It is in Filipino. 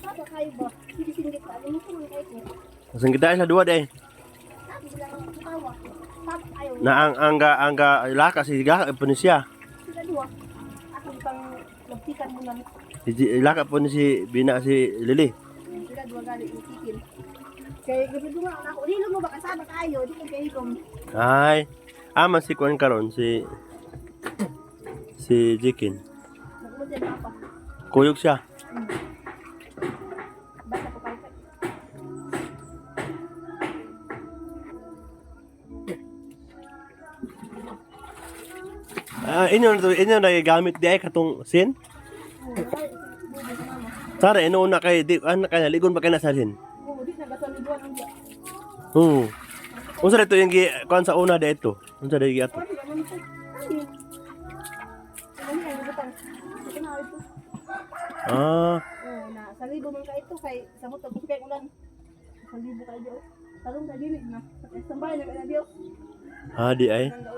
Apa kayo ba? Singgit-singgit ka. Ano mo kayo ko? Masang kita sa dua deh. Sabi sila ng kutawa. Sabi ayaw. Na angga laka si Ga Indonesia. Sila dua. Ako pang nagtikan mo lang. Laka pun si Bina si Lili. Sila dua gali itikil. Kaya gabi nga ako. Dilo mo ba kasama kayo? Di ko kayo kung Ay, aman si Kuan karon si Jikin. nagmod yan papa. Kuyog siya. Basta ko kayo. Inyo na gamit di ay katong sin. Tara ino na kay di an kay ligon ba kay nasalhin. Di nagasalibuan ang diya. Unsa dito yung kuan sa una dito? Unsa dito ato? Pwede naman ito. Ay. Ano yan? Butang. Ito na ito. Ah, Oh, na sa libo man ka ito kay samot pag kay ulan. Sa libo kayo. Talong ka dili na. Sa tambay na kaya diyo. di ay. Nang